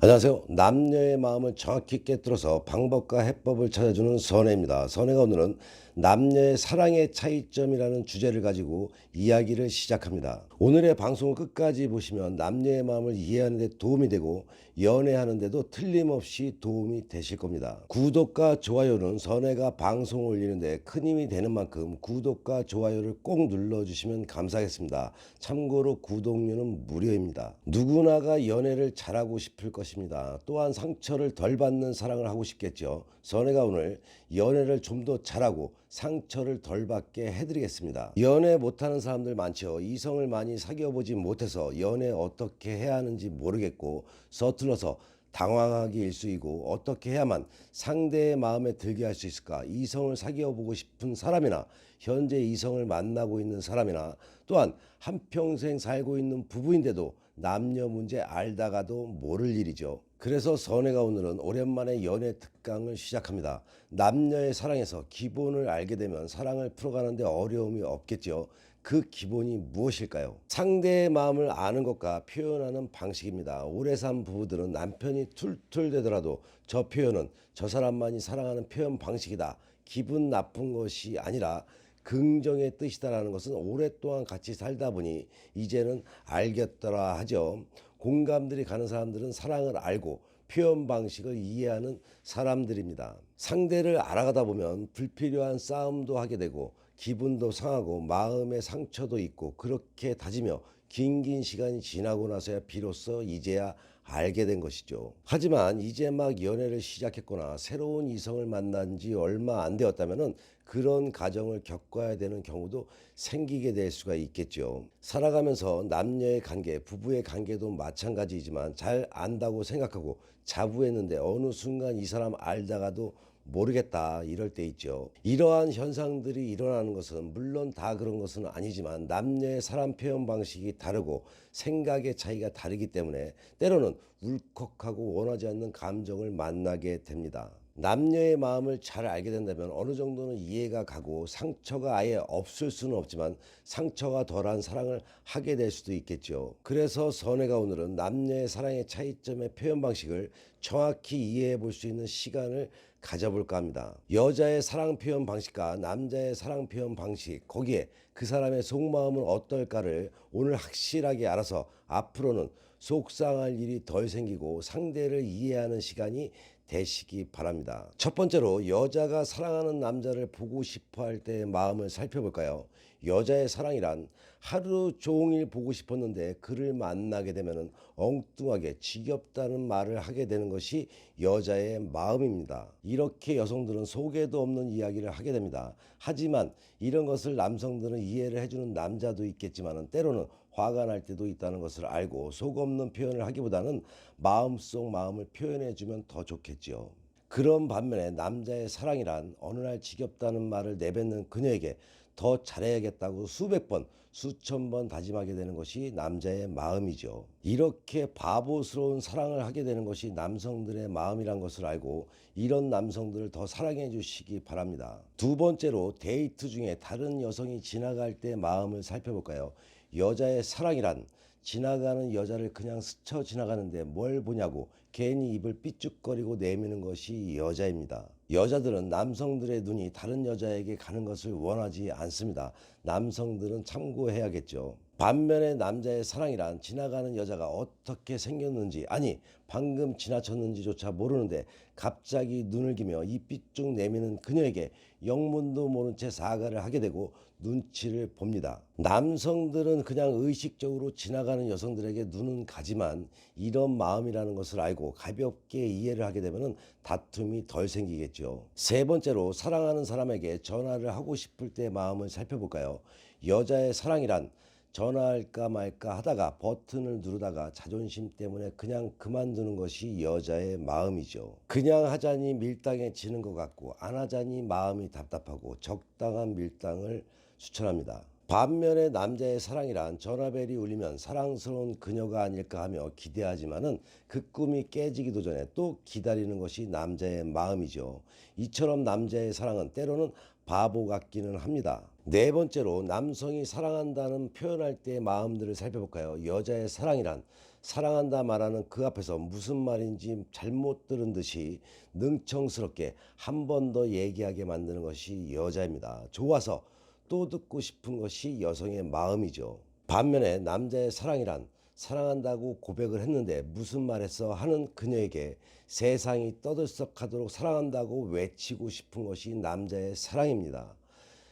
안녕하세요. 남녀의 마음을 정확히 꿰뚫어서 방법과 해법을 찾아주는 선혜입니다. 선혜가 오늘은 남녀의 사랑의 차이점이라는 주제를 가지고 이야기를 시작합니다. 오늘의 방송을 끝까지 보시면 남녀의 마음을 이해하는 데 도움이 되고 연애하는 데도 틀림없이 도움이 되실 겁니다. 구독과 좋아요는 선혜가 방송을 올리는데 큰 힘이 되는 만큼 구독과 좋아요를 꼭 눌러주시면 감사하겠습니다. 참고로 구독료는 무료입니다. 누구나가 연애를 잘하고 싶을 것입니다. 또한 상처를 덜 받는 사랑을 하고 싶겠죠. 선혜가 오늘 연애를 좀 더 잘하고 상처를 덜 받게 해드리겠습니다. 연애 못하는 사람들 많죠. 이성을 많이 사귀어보지 못해서 연애 어떻게 해야 하는지 모르겠고 서툴러서 당황하기 일쑤이고 어떻게 해야만 상대의 마음에 들게 할 수 있을까. 이성을 사귀어보고 싶은 사람이나 현재 이성을 만나고 있는 사람이나 또한 한평생 살고 있는 부부인데도 남녀 문제 알다가도 모를 일이죠. 그래서 선혜가 오늘은 오랜만에 연애 특강을 시작합니다. 남녀의 사랑에서 기본을 알게 되면 사랑을 풀어가는데 어려움이 없겠죠. 그 기본이 무엇일까요? 상대의 마음을 아는 것과 표현하는 방식입니다. 오래 산 부부들은 남편이 툴툴대더라도 저 표현은 저 사람만이 사랑하는 표현 방식이다. 기분 나쁜 것이 아니라 긍정의 뜻이다라는 것은 오랫동안 같이 살다 보니 이제는 알겠더라 하죠. 공감들이 가는 사람들은 사랑을 알고 표현 방식을 이해하는 사람들입니다. 상대를 알아가다 보면 불필요한 싸움도 하게 되고 기분도 상하고 마음의 상처도 있고 그렇게 다지며 긴 시간이 지나고 나서야 비로소 이제야 알게 된 것이죠. 하지만 이제 막 연애를 시작했거나 새로운 이성을 만난 지 얼마 안 되었다면 그런 과정을 겪어야 되는 경우도 생기게 될 수가 있겠죠. 살아가면서 남녀의 관계, 부부의 관계도 마찬가지이지만 잘 안다고 생각하고 자부했는데 어느 순간 이 사람 알다가도 모르겠다 이럴 때 있죠. 이러한 현상들이 일어나는 것은 물론 다 그런 것은 아니지만 남녀의 사랑 표현 방식이 다르고 생각의 차이가 다르기 때문에 때로는 울컥하고 원하지 않는 감정을 만나게 됩니다. 남녀의 마음을 잘 알게 된다면 어느 정도는 이해가 가고 상처가 아예 없을 수는 없지만 상처가 덜한 사랑을 하게 될 수도 있겠죠. 그래서 선혜가 오늘은 남녀의 사랑의 차이점의 표현 방식을 정확히 이해해 볼 수 있는 시간을 가져볼까 합니다. 여자의 사랑 표현 방식과 남자의 사랑 표현 방식, 거기에 그 사람의 속마음은 어떨까를 오늘 확실하게 알아서 앞으로는 속상할 일이 덜 생기고 상대를 이해하는 시간이 되시기 바랍니다. 첫 번째로 여자가 사랑하는 남자를 보고 싶어 할 때의 마음을 살펴볼까요? 여자의 사랑이란 하루 종일 보고 싶었는데 그를 만나게 되면 엉뚱하게 지겹다는 말을 하게 되는 것이 여자의 마음입니다. 이렇게 여성들은 속에도 없는 이야기를 하게 됩니다. 하지만 이런 것을 남성들은 이해를 해주는 남자도 있겠지만 때로는 화가 날 때도 있다는 것을 알고 속 없는 표현을 하기보다는 마음속 마음을 표현해 주면 더 좋겠지요. 그런 반면에 남자의 사랑이란 어느 날 지겹다는 말을 내뱉는 그녀에게 더 잘해야겠다고 수백 번, 수천 번 다짐하게 되는 것이 남자의 마음이죠. 이렇게 바보스러운 사랑을 하게 되는 것이 남성들의 마음이란 것을 알고 이런 남성들을 더 사랑해 주시기 바랍니다. 두 번째로 데이트 중에 다른 여성이 지나갈 때 마음을 살펴볼까요? 여자의 사랑이란 지나가는 여자를 그냥 스쳐 지나가는데 뭘 보냐고 괜히 입을 삐죽거리고 내미는 것이 여자입니다. 여자들은 남성들의 눈이 다른 여자에게 가는 것을 원하지 않습니다. 남성들은 참고해야겠죠. 반면에 남자의 사랑이란 지나가는 여자가 어떻게 생겼는지 아니 방금 지나쳤는지조차 모르는데 갑자기 눈을 기며 이 삐쭉 내미는 그녀에게 영문도 모른 채 사과를 하게 되고 눈치를 봅니다. 남성들은 그냥 의식적으로 지나가는 여성들에게 눈은 가지만 이런 마음이라는 것을 알고 가볍게 이해를 하게 되면 다툼이 덜 생기겠죠. 세 번째로 사랑하는 사람에게 전화를 하고 싶을 때 마음을 살펴볼까요? 여자의 사랑이란 전화할까 말까 하다가 버튼을 누르다가 자존심 때문에 그냥 그만두는 것이 여자의 마음이죠. 그냥 하자니 밀당해지는 것 같고 안 하자니 마음이 답답하고 적당한 밀당을 추천합니다. 반면에 남자의 사랑이란 전화벨이 울리면 사랑스러운 그녀가 아닐까 하며 기대하지만은 그 꿈이 깨지기도 전에 또 기다리는 것이 남자의 마음이죠. 이처럼 남자의 사랑은 때로는 바보 같기는 합니다. 네 번째로 남성이 사랑한다는 표현할 때의 마음들을 살펴볼까요? 여자의 사랑이란 사랑한다 말하는 그 앞에서 무슨 말인지 잘못 들은 듯이 능청스럽게 한 번 더 얘기하게 만드는 것이 여자입니다. 좋아서 또 듣고 싶은 것이 여성의 마음이죠. 반면에 남자의 사랑이란 사랑한다고 고백을 했는데 무슨 말했어 하는 그녀에게 세상이 떠들썩하도록 사랑한다고 외치고 싶은 것이 남자의 사랑입니다.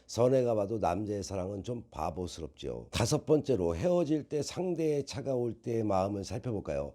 선혜가 봐도 남자의 사랑은 좀 바보스럽죠. 다섯 번째로 헤어질 때 상대의 차가 올 때의 마음을 살펴볼까요?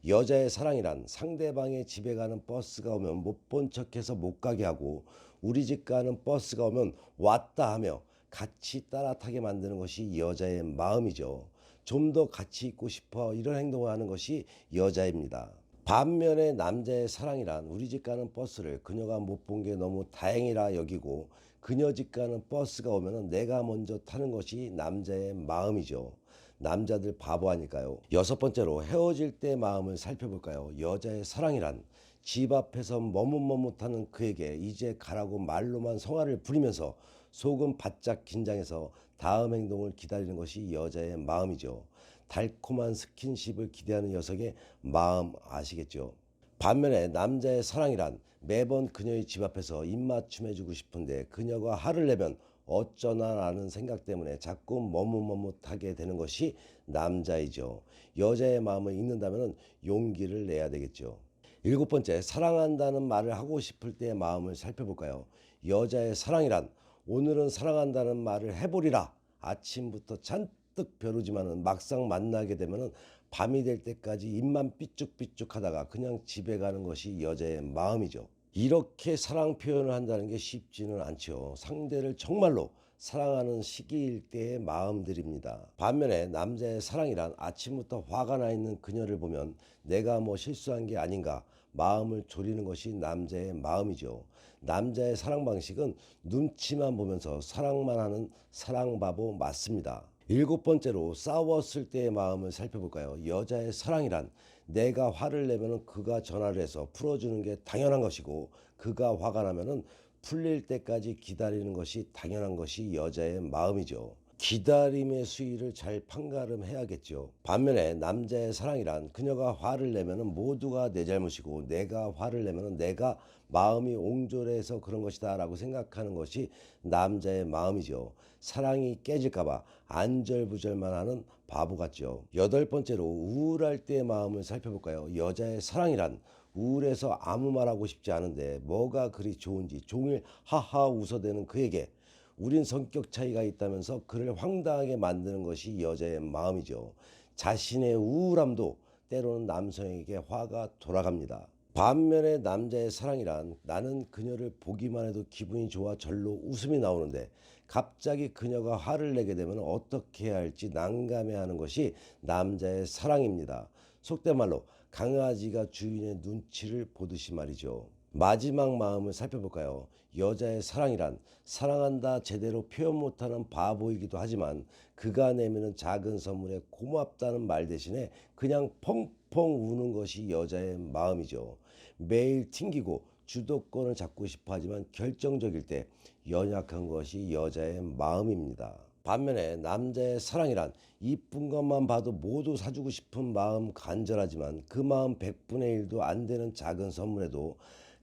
여자의 사랑이란 상대방의 집에 가는 버스가 오면 못 본 척해서 못 가게 하고 우리 집 가는 버스가 오면 왔다 하며 같이 따라 타게 만드는 것이 여자의 마음이죠. 좀 더 같이 있고 싶어 이런 행동을 하는 것이 여자입니다. 반면에 남자의 사랑이란 우리 집 가는 버스를 그녀가 못 본 게 너무 다행이라 여기고 그녀 집 가는 버스가 오면 내가 먼저 타는 것이 남자의 마음이죠. 남자들 바보 아닐까요? 여섯 번째로 헤어질 때 마음을 살펴볼까요? 여자의 사랑이란 집 앞에서 머뭇머뭇하는 그에게 이제 가라고 말로만 성화를 부리면서 속은 바짝 긴장해서 다음 행동을 기다리는 것이 여자의 마음이죠. 달콤한 스킨십을 기대하는 녀석의 마음 아시겠죠? 반면에 남자의 사랑이란 매번 그녀의 집 앞에서 입맞춤해주고 싶은데 그녀가 화를 내면 어쩌나라는 생각 때문에 자꾸 머뭇머뭇하게 되는 것이 남자이죠. 여자의 마음을 읽는다면 용기를 내야 되겠죠. 일곱 번째, 사랑한다는 말을 하고 싶을 때의 마음을 살펴볼까요? 여자의 사랑이란 오늘은 사랑한다는 말을 해보리라. 아침부터 잔뜩 벼르지만은 막상 만나게 되면은 밤이 될 때까지 입만 삐쭉삐쭉 하다가 그냥 집에 가는 것이 여자의 마음이죠. 이렇게 사랑 표현을 한다는 게 쉽지는 않죠. 상대를 정말로 사랑하는 시기일 때의 마음들입니다. 반면에 남자의 사랑이란 아침부터 화가 나 있는 그녀를 보면 내가 뭐 실수한 게 아닌가 마음을 졸이는 것이 남자의 마음이죠. 남자의 사랑 방식은 눈치만 보면서 사랑만 하는 사랑바보 맞습니다. 일곱 번째로 싸웠을 때의 마음을 살펴볼까요? 여자의 사랑이란 내가 화를 내면 그가 전화를 해서 풀어주는 게 당연한 것이고 그가 화가 나면 풀릴 때까지 기다리는 것이 당연한 것이 여자의 마음이죠. 기다림의 수위를 잘 판가름해야겠죠. 반면에 남자의 사랑이란 그녀가 화를 내면 모두가 내 잘못이고 내가 화를 내면 내가 마음이 옹졸해서 그런 것이다 라고 생각하는 것이 남자의 마음이죠. 사랑이 깨질까봐 안절부절만 하는 바보 같죠. 여덟 번째로 우울할 때의 마음을 살펴볼까요? 여자의 사랑이란 우울해서 아무 말하고 싶지 않은데 뭐가 그리 좋은지 종일 하하 웃어대는 그에게 우린 성격 차이가 있다면서 그를 황당하게 만드는 것이 여자의 마음이죠. 자신의 우울함도 때로는 남성에게 화가 돌아갑니다. 반면에 남자의 사랑이란 나는 그녀를 보기만 해도 기분이 좋아 절로 웃음이 나오는데 갑자기 그녀가 화를 내게 되면 어떻게 해야 할지 난감해하는 것이 남자의 사랑입니다. 속된 말로 강아지가 주인의 눈치를 보듯이 말이죠. 마지막 마음을 살펴볼까요? 여자의 사랑이란 사랑한다 제대로 표현 못하는 바보이기도 하지만 그가 내미는 작은 선물에 고맙다는 말 대신에 그냥 펑펑 우는 것이 여자의 마음이죠. 매일 튕기고 주도권을 잡고 싶어 하지만 결정적일 때 연약한 것이 여자의 마음입니다. 반면에 남자의 사랑이란 이쁜 것만 봐도 모두 사주고 싶은 마음 간절하지만 그 마음 100분의 1도 안 되는 작은 선물에도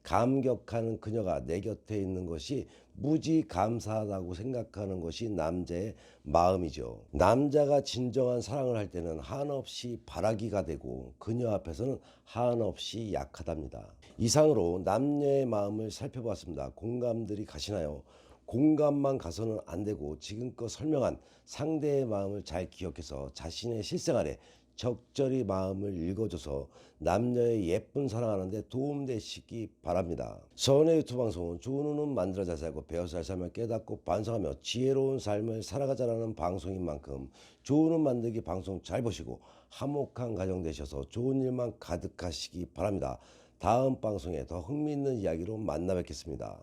감격하는 그녀가 내 곁에 있는 것이 무지 감사하다고 생각하는 것이 남자의 마음이죠. 남자가 진정한 사랑을 할 때는 한없이 바라기가 되고 그녀 앞에서는 한없이 약하답니다. 이상으로 남녀의 마음을 살펴봤습니다. 공감들이 가시나요? 공감만 가서는 안 되고 지금껏 설명한 상대의 마음을 잘 기억해서 자신의 실생활에 적절히 마음을 읽어줘서 남녀의 예쁜 사랑하는 데 도움되시기 바랍니다. 서은의 유튜브 방송은 좋은 운은 만들어 잘 살고 배워 잘 살며 깨닫고 반성하며 지혜로운 삶을 살아가자라는 방송인 만큼 좋은 운 만들기 방송 잘 보시고 화목한 가정 되셔서 좋은 일만 가득하시기 바랍니다. 다음 방송에 더 흥미있는 이야기로 만나 뵙겠습니다.